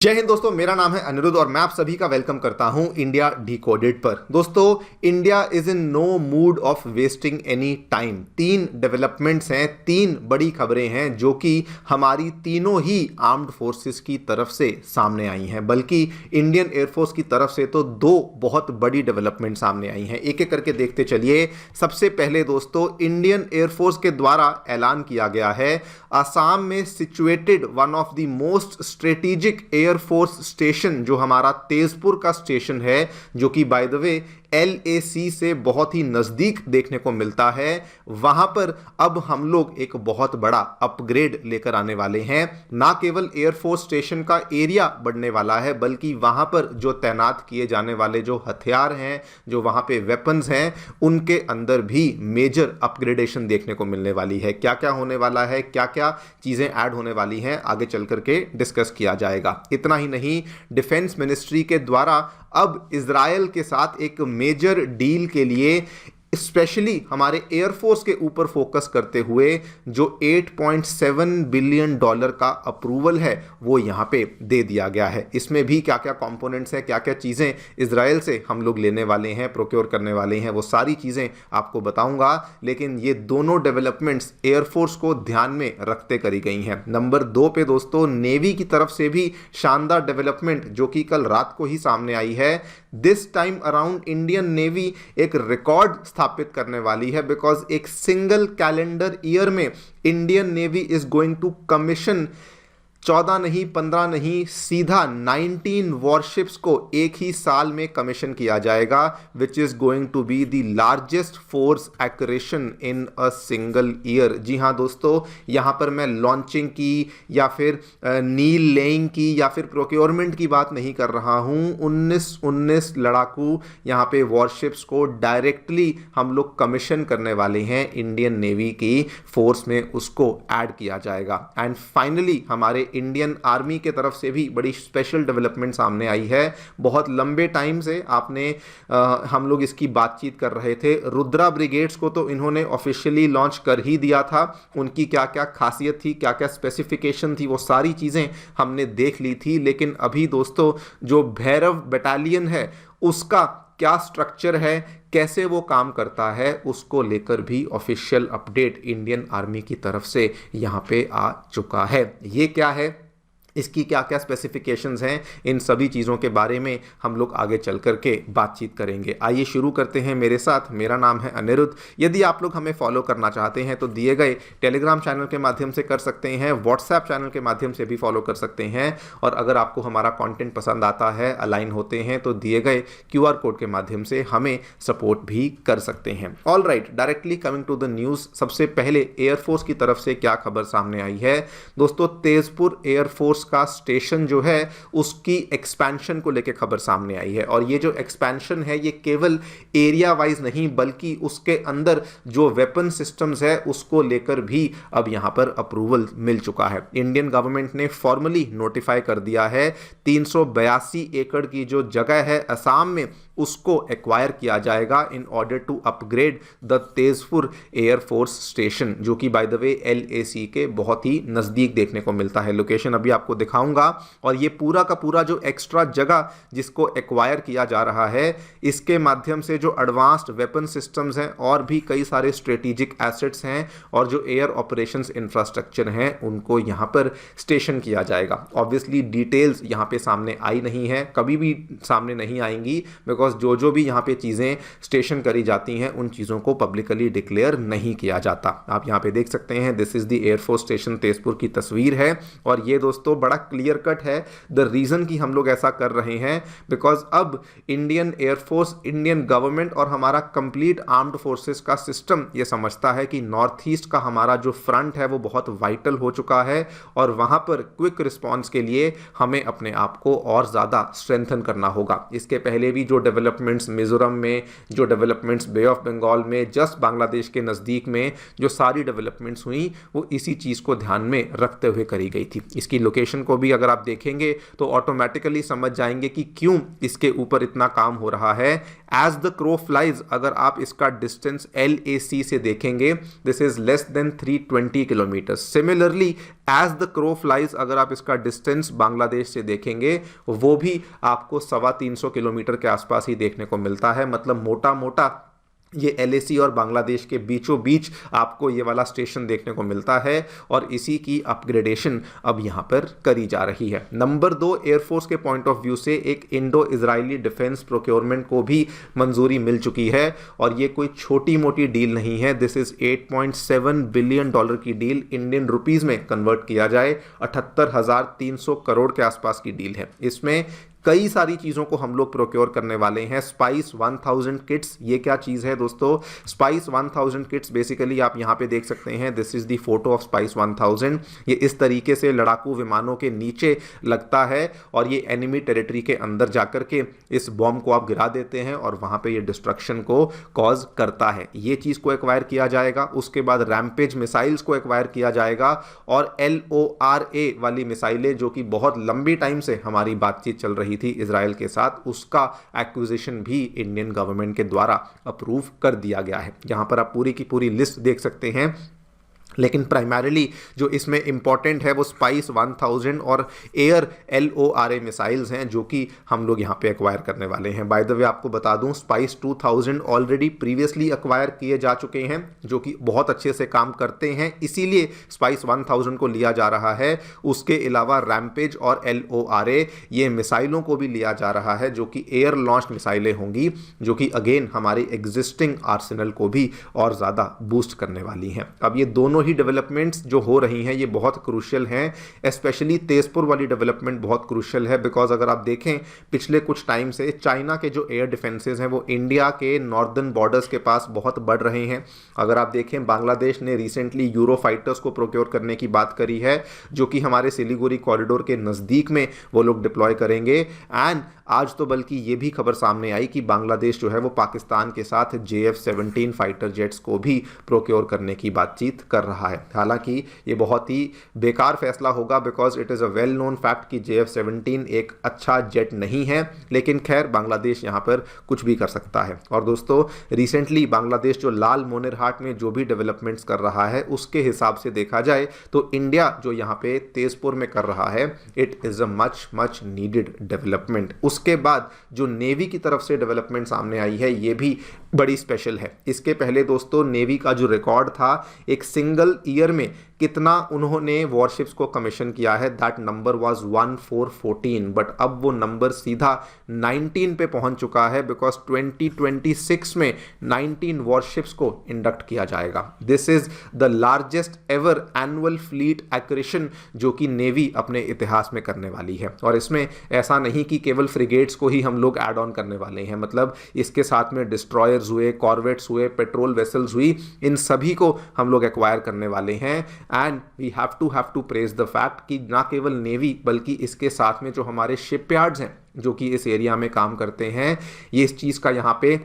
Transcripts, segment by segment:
जय हिंद दोस्तों, मेरा नाम है अनिरुद्ध और मैं आप सभी का वेलकम करता हूं इंडिया डिकोडेड पर। दोस्तों, India is in no mood of wasting any time. तीन डेवलपमेंट्स हैं, तीन बड़ी खबरें हैं जो कि हमारी तीनों ही आर्म्ड फोर्सेस की तरफ से सामने आई हैं, बल्कि इंडियन एयरफोर्स की तरफ से तो दो बहुत बड़ी डेवलपमेंट सामने आई हैं। एक एक करके देखते चलिए। सबसे पहले दोस्तों, इंडियन एयरफोर्स के द्वारा ऐलान किया गया है असम में situated one of the most strategic air force station, जो हमारा तेजपुर का स्टेशन है, जो कि बाय द वे LAC से बहुत ही नज़दीक देखने को मिलता है, वहां पर अब हम लोग एक बहुत बड़ा अपग्रेड लेकर आने वाले हैं। ना केवल एयरफोर्स स्टेशन का एरिया बढ़ने वाला है, बल्कि वहां पर जो तैनात किए जाने वाले जो हथियार हैं, जो वहां पे वेपन्स हैं, उनके अंदर भी मेजर अपग्रेडेशन देखने को मिलने वाली है। क्या क्या होने वाला है, क्या क्या चीज़ें ऐड होने वाली हैं, आगे चल करके डिस्कस किया जाएगा। इतना ही नहीं, डिफेंस मिनिस्ट्री के द्वारा अब इजराइल के साथ एक मेजर डील के लिए स्पेशली हमारे एयरफोर्स के ऊपर फोकस करते हुए जो $8.7 बिलियन का अप्रूवल है वो यहाँ पे दे दिया गया है। इसमें भी क्या क्या कंपोनेंट्स हैं, क्या क्या चीज़ें इजराइल से हम लोग लेने वाले हैं, प्रोक्योर करने वाले हैं, वो सारी चीज़ें आपको बताऊंगा। लेकिन ये दोनों डेवलपमेंट्स एयरफोर्स को ध्यान में रखते करी गई हैं। नंबर 2 पे दोस्तों, नेवी की तरफ से भी शानदार डेवलपमेंट जो कि कल रात को ही सामने आई है। This time around Indian navy एक रिकॉर्ड स्थापित करने वाली है, बिकॉज एक सिंगल कैलेंडर ईयर में Indian navy is going to commission 14 नहीं, 15 नहीं, सीधा 19 वॉरशिप्स को एक ही साल में कमीशन किया जाएगा, which is going to be the largest force accretion in a single year. जी हाँ दोस्तों, यहाँ पर मैं लॉन्चिंग की या फिर नील लेइंग की या फिर प्रोक्योरमेंट की बात नहीं कर रहा हूँ। 19 लड़ाकू यहाँ पे वॉरशिप्स को डायरेक्टली हम लोग कमीशन करने वाले हैं इंडियन नेवी की फोर्स में, उसको ऐड किया जाएगा। एंड फाइनली हमारे इंडियन आर्मी के तरफ से भी बड़ी स्पेशल डेवलपमेंट सामने आई है। बहुत लंबे टाइम से हम लोग इसकी बातचीत कर रहे थे। रुद्रा ब्रिगेड्स को तो इन्होंने ऑफिशियली लॉन्च कर ही दिया था। उनकी क्या क्या खासियत थी, क्या क्या स्पेसिफिकेशन थी, वो सारी चीज़ें हमने देख ली थी। लेकिन अभी दोस्तों, जो भैरव बटालियन है उसका क्या स्ट्रक्चर है, कैसे वो काम करता है, उसको लेकर भी ऑफिशियल अपडेट इंडियन आर्मी की तरफ से यहाँ पे आ चुका है। ये क्या है, इसकी क्या क्या स्पेसिफिकेशंस हैं, इन सभी चीज़ों के बारे में हम लोग आगे चल कर के बातचीत करेंगे। आइए शुरू करते हैं मेरे साथ। मेरा नाम है अनिरुद्ध। यदि आप लोग हमें फॉलो करना चाहते हैं तो दिए गए टेलीग्राम चैनल के माध्यम से कर सकते हैं, व्हाट्सएप चैनल के माध्यम से भी फॉलो कर सकते हैं, और अगर आपको हमारा कंटेंट पसंद आता है, अलाइन होते हैं, तो दिए गए QR कोड के माध्यम से हमें सपोर्ट भी कर सकते हैं। All right, directly coming to the news. सबसे पहले एयरफोर्स की तरफ से क्या खबर सामने आई है दोस्तों, तेजपुर एयरफोर्स का स्टेशन जो है उसकी एक्सपेंशन को लेकर खबर सामने आई है। और ये जो एक्सपेंशन है ये केवल एरिया वाइज नहीं, बल्कि उसके अंदर जो वेपन सिस्टम्स है उसको लेकर भी अब यहां पर अप्रूवल मिल चुका है। इंडियन गवर्नमेंट ने फॉर्मली नोटिफाई कर दिया है 382 एकड़ की जो जगह है असम में, उसको एक्वायर किया जाएगा in order to upgrade the Tezpur air force station, जो कि बाय द वे LAC के बहुत ही नज़दीक देखने को मिलता है। लोकेशन अभी आपको दिखाऊंगा। और ये पूरा का पूरा जो एक्स्ट्रा जगह जिसको एक्वायर किया जा रहा है, इसके माध्यम से जो एडवांस्ड वेपन सिस्टम्स हैं और भी कई सारे स्ट्रेटेजिक एसेट्स हैं और जो एयर ऑपरेशंस इंफ्रास्ट्रक्चर हैं, उनको यहाँ पर स्टेशन किया जाएगा। ऑब्वियसली डिटेल्स यहाँ पे सामने आई नहीं है, कभी भी सामने नहीं आएंगी, बिकॉज जो भी यहाँ पे चीज़ें स्टेशन करी जाती हैं उन चीज़ों को पब्लिकली डिक्लेयर नहीं किया जाता। आप यहाँ पे देख सकते हैं, this is the air force station Tezpur की तस्वीर है। और ये दोस्तों बड़ा क्लियर कट है द रीज़न कि हम लोग ऐसा कर रहे हैं, बिकॉज अब इंडियन एयरफोर्स, इंडियन गवर्नमेंट और हमारा कंप्लीट आर्म्ड फोर्सेस का सिस्टम ये समझता है कि नॉर्थ ईस्ट का हमारा जो फ्रंट है वो बहुत वाइटल हो चुका है, और वहाँ पर क्विक रिस्पॉन्स के लिए हमें अपने आप को और ज़्यादा स्ट्रेंथन करना होगा। इसके पहले भी जो डेवलपमेंट्स मिजोरम में, जो डेवलपमेंट्स बे ऑफ बंगाल में, जस्ट बांग्लादेश के नज़दीक में जो सारी डेवलपमेंट्स हुई, वो इसी चीज़ को ध्यान में रखते हुए करी गई थी। इसकी लोकेशन स्टेशन को भी अगर आप देखेंगे तो ऑटोमेटिकली समझ जाएंगे कि क्यों इसके ऊपर इतना काम हो रहा है। एज द क्रो फ्लाइज अगर आप इसका डिस्टेंस LAC से देखेंगे, this is less than 320 kilometre. Similarly as the crow flies अगर आप इसका डिस्टेंस बांग्लादेश से देखेंगे, वो भी आपको 325 किलोमीटर के आसपास ही देखने को मिलता है। मतलब मोटा मोटा ये LAC और बांग्लादेश के बीचों बीच आपको ये वाला स्टेशन देखने को मिलता है, और इसी की अपग्रेडेशन अब यहाँ पर करी जा रही है। नंबर 2, एयरफोर्स के पॉइंट ऑफ व्यू से एक इंडो इजरायली डिफेंस प्रोक्योरमेंट को भी मंजूरी मिल चुकी है, और ये कोई छोटी मोटी डील नहीं है। दिस इज $8.7 बिलियन की डील, इंडियन रुपीज में कन्वर्ट किया जाए 78,300 करोड़ के आसपास की डील है। इसमें कई सारी चीज़ों को हम लोग प्रोक्योर करने वाले हैं। स्पाइस 1000 किट्स, ये क्या चीज़ है दोस्तों? स्पाइस 1000 किट्स बेसिकली आप यहाँ पे देख सकते हैं, this is the photo of spice 1000। ये इस तरीके से लड़ाकू विमानों के नीचे लगता है, और ये एनिमी टेरिटरी के अंदर जाकर के इस बॉम्ब को आप गिरा देते हैं, और वहाँ पे ये डिस्ट्रक्शन को कॉज करता है। ये चीज़ को एक्वायर किया जाएगा। उसके बाद रैम्पेज मिसाइल्स को एक्वायर किया जाएगा, और LORA वाली मिसाइलें जो कि बहुत लंबी टाइम से हमारी बातचीत चल रही थी इजराइल के साथ, उसका एक्विजिशन भी इंडियन गवर्नमेंट के द्वारा अप्रूव कर दिया गया है। यहां पर आप पूरी की पूरी लिस्ट देख सकते हैं, लेकिन प्राइमरीली जो इसमें इंपॉर्टेंट है वो स्पाइस 1000 और एयर LORA मिसाइल्स हैं, जो कि हम लोग यहाँ पे एक्वायर करने वाले हैं। बाय द वे आपको बता दूं, स्पाइस 2000 ऑलरेडी प्रीवियसली एक्वायर किए जा चुके हैं, जो कि बहुत अच्छे से काम करते हैं, इसीलिए स्पाइस 1000 को लिया जा रहा है। उसके अलावा रैम्पेज और LORA ये मिसाइलों को भी लिया जा रहा है, जो कि एयर लॉन्च मिसाइलें होंगी, जो कि अगेन हमारी एग्जिस्टिंग आर्सेनल को भी और ज़्यादा बूस्ट करने वाली हैं। अब ये दोनों ही डेवलपमेंट्स जो हो रही हैं ये बहुत क्रूशियल हैं, स्पेशली तेजपुर वाली डेवलपमेंट बहुत क्रूशियल है, बिकॉज अगर आप देखें पिछले कुछ टाइम से चाइना के जो एयर डिफेंसेस हैं वो इंडिया के नॉर्दर्न बॉर्डर्स के पास बहुत बढ़ रहे हैं। अगर आप देखें, बांग्लादेश ने रिसेंटली यूरो फाइटर्स को प्रोक्योर करने की बात करी है, जो कि हमारे सिलीगुड़ी कॉरिडोर के नज़दीक में वो लोग डिप्लॉय करेंगे। एंड आज तो बल्कि ये भी खबर सामने आई कि बांग्लादेश जो है वो पाकिस्तान के साथ JF-17 फाइटर जेट्स को भी प्रोक्योर करने की बातचीत कर रहा है। हालांकि ये बहुत ही बेकार फैसला होगा, because it is a well known fact कि JF-17 एक अच्छा जेट नहीं है, लेकिन खैर बांग्लादेश यहाँ पर कुछ भी कर सकता है। और दोस्तों, रिसेंटली बांग्लादेश जो लाल मोनेरहाट में जो भी डेवलपमेंट्स कर रहा है, उसके हिसाब से देखा जाए तो इंडिया जो यहाँ पे तेजपुर में कर रहा है, it is a much needed development. उसके बाद जो नेवी की तरफ से डेवलपमेंट सामने आई है, ये भी बड़ी स्पेशल है। इसके पहले दोस्तों नेवी का जो रिकॉर्ड था, एक सिंगल ईयर में कितना उन्होंने वॉरशिप्स को कमीशन किया है, दैट नंबर वाज 1414, बट अब वो नंबर सीधा 19 पे पहुंच चुका है, बिकॉज 2026 में 19 वॉरशिप्स को इंडक्ट किया जाएगा। This is the largest ever annual fleet acquisition जो कि नेवी अपने इतिहास में करने वाली है। और इसमें ऐसा नहीं कि केवल फ्रिगेट्स को ही हम लोग ऐड ऑन करने वाले हैं, मतलब इसके साथ में डिस्ट्रॉयर्स हुए, कॉर्वेट्स हुए, पेट्रोल वेसल्स हुई, इन सभी को हम लोग एक्वायर करने वाले हैं। And we have to praise the fact कि ना केवल नेवी बल्कि इसके साथ में जो हमारे शिपयार्ड्स हैं जो कि इस एरिया में काम करते हैं, ये इस चीज़ का यहाँ पे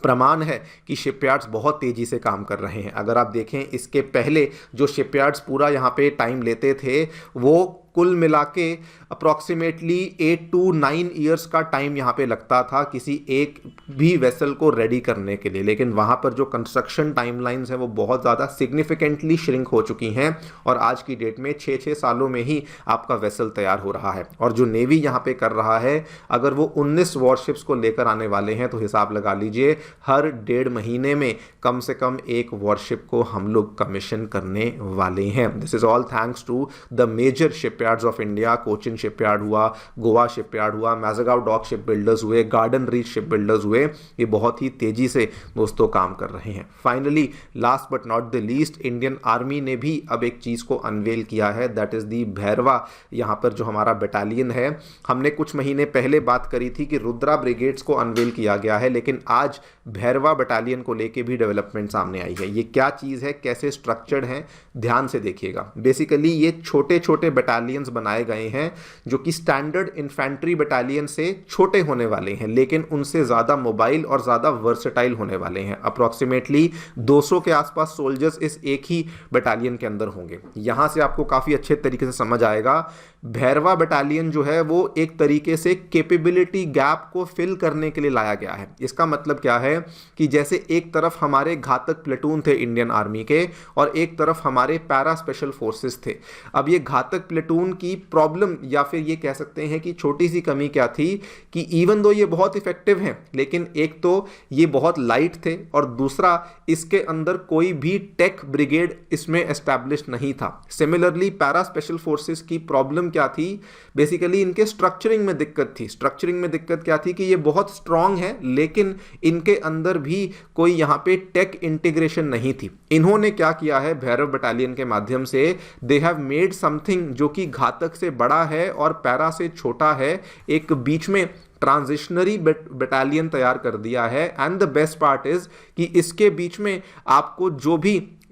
प्रमाण है कि शिपयार्ड्स बहुत तेज़ी से काम कर रहे हैं। अगर आप देखें, इसके पहले जो शिपयार्ड्स पूरा यहाँ पे टाइम लेते थे, वो कुल मिला के अप्रॉक्सीमेटली 8 to 9 ईयर्स का टाइम यहाँ पे लगता था किसी एक भी वेसल को रेडी करने के लिए। लेकिन वहाँ पर जो कंस्ट्रक्शन टाइमलाइंस हैं वो बहुत ज़्यादा सिग्निफिकेंटली श्रिंक हो चुकी हैं, और आज की डेट में 6-6 सालों में ही आपका वेसल तैयार हो रहा है। और जो नेवी यहाँ पे कर रहा है, अगर वो 19 वॉरशिप्स को लेकर आने वाले हैं तो हिसाब लगा लीजिए हर 1.5 महीने में कम से कम एक वॉरशिप को हम लोग कमीशन करने वाले हैं। This is all thanks to the major shipyards of India. Cochin shipyard हुआ, गोवा शिपयार्ड हुआ, मैज़गांव डॉक शिप बिल्डर्स हुए, गार्डन रीच शिप बिल्डर्स हुए, ये बहुत ही तेजी से दोस्तों काम कर रहे हैं। Finally last but not the least, Indian army ने भी अब एक चीज़ को अनवेल किया है, दैट इज़ दी भैरवा। यहाँ पर जो हमारा बटालियन है, हमने कुछ महीने पहले बात करी थी कि रुद्रा ब्रिगेड्स को अनवेल किया गया है, लेकिन आज भैरवा बटालियन को लेके भी डेवलपमेंट सामने आई है। ये क्या चीज़ है, कैसे स्ट्रक्चर्ड है, ध्यान से देखिएगा। बेसिकली ये छोटे छोटे बटालियन बटालियंस बनाए गए हैं जो कि स्टैंडर्ड इन्फेंट्री बटालियन से छोटे होने वाले हैं, लेकिन उनसे ज़्यादा मोबाइल और ज़्यादा वर्सेटाइल होने वाले हैं। अप्रॉक्सीमेटली 200 के आसपास सोल्जर्स इस एक ही बटालियन के अंदर होंगे। यहाँ से आपको काफ़ी अच्छे तरीके से समझ आएगा भैरवा बटालियन जो है वो एक तरीके से कैपेबिलिटी गैप को फिल करने के लिए लाया गया है। इसका मतलब क्या है कि जैसे एक तरफ हमारे घातक प्लेटून थे इंडियन आर्मी के और एक तरफ हमारे पैरा स्पेशल फोर्सेस थे। अब ये घातक प्लेटून की प्रॉब्लम या फिर ये कह सकते हैं कि छोटी सी कमी क्या थी कि इवन दो ये बहुत इफेक्टिव हैं, लेकिन एक तो ये बहुत लाइट थे और दूसरा इसके अंदर कोई भी टेक ब्रिगेड इसमें एस्टैब्लिश नहीं था। सिमिलरली पैरा स्पेशल फोर्सेस की प्रॉब्लम क्या थी, बेसिकली इनके स्ट्रक्चरिंग में दिक्कत थी। स्ट्रक्चरिंग में दिक्कत क्या थी कि ये बहुत स्ट्रांग है लेकिन इनके अंदर भी कोई यहां पे टेक इंटीग्रेशन नहीं थी। इन्होंने क्या किया है भैरव बटालियन के माध्यम से, दे हैव मेड समथिंग जो कि घातक से बड़ा है और पैरा से छोटा है, एक बीच में ट्रांजिशनरी बटालियन तैयार कर दिया है। And the best part is कि इसके बीच में आपको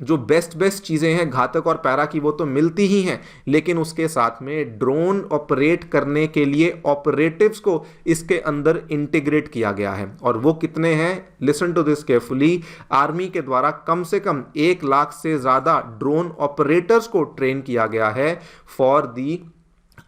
जो बेस्ट चीज़ें हैं घातक और पैरा की वो तो मिलती ही हैं, लेकिन उसके साथ में ड्रोन ऑपरेट करने के लिए ऑपरेटिव्स को इसके अंदर इंटीग्रेट किया गया है। और वो कितने हैं, listen to this carefully, army के द्वारा कम से कम 1 लाख से ज़्यादा ड्रोन ऑपरेटर्स को ट्रेन किया गया है for the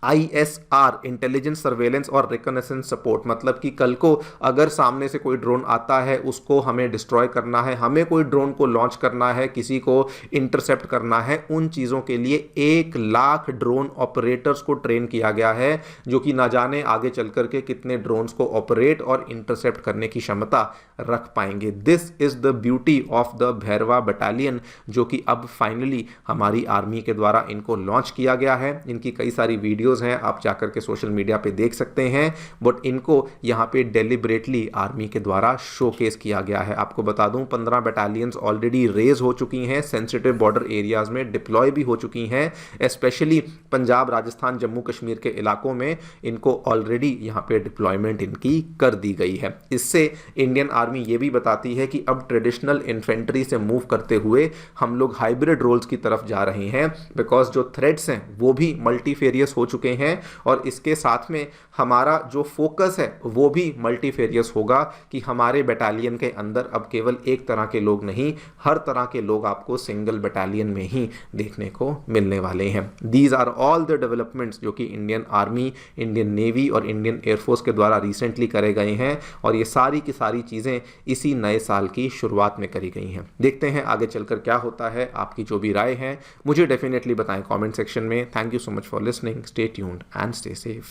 ISR, intelligence surveillance और रिकनेसेंस सपोर्ट। मतलब कि कल को अगर सामने से कोई ड्रोन आता है उसको हमें डिस्ट्रॉय करना है, हमें कोई ड्रोन को लॉन्च करना है, किसी को इंटरसेप्ट करना है, उन चीज़ों के लिए 1 लाख ड्रोन ऑपरेटर्स को ट्रेन किया गया है, जो कि ना जाने आगे चल करके कितने ड्रोन्स को ऑपरेट और इंटरसेप्ट करने की क्षमता रख पाएंगे। This is the beauty of the Bhairava battalion, जो कि अब फाइनली हमारी आर्मी के द्वारा इनको लॉन्च किया गया है। इनकी कई सारी वीडियोस हैं, आप जाकर के सोशल मीडिया पे देख सकते हैं, बट इनको यहाँ पे डेलिबरेटली आर्मी के द्वारा शोकेस किया गया है। आपको बता दूं 15 बटालियंस ऑलरेडी रेज हो चुकी हैं, सेंसिटिव बॉर्डर एरियाज में डिप्लॉय भी हो चुकी हैं। स्पेशली पंजाब, राजस्थान, जम्मू कश्मीर के इलाकों में इनको ऑलरेडी यहाँ पे डिप्लॉयमेंट इनकी कर दी गई है। इससे इंडियन आर्मी ये भी बताती है कि अब ट्रेडिशनल इन्फेंट्री से मूव करते हुए हम लोग हाइब्रिड रोल्स की तरफ जा रहे हैं, बिकॉज जो थ्रेट्स हैं वो भी मल्टीफेरियस हो चुके हैं और इसके साथ में हमारा जो फोकस है वो भी मल्टीफेरियस होगा कि हमारे बटालियन के अंदर अब केवल एक तरह के लोग नहीं, हर तरह के लोग आपको सिंगल बटालियन में ही देखने को मिलने वाले हैं। These are all the developments जो कि इंडियन आर्मी, इंडियन नेवी और इंडियन एयरफोर्स के द्वारा रिसेंटली करे गए हैं और ये सारी की सारी चीज़ें इसी नए साल की शुरुआत में करी गई हैं। देखते हैं आगे चलकर क्या होता है। आपकी जो भी राय है मुझे डेफिनेटली बताएं कमेंट सेक्शन में। Thank you so much for listening. Stay tuned and stay safe.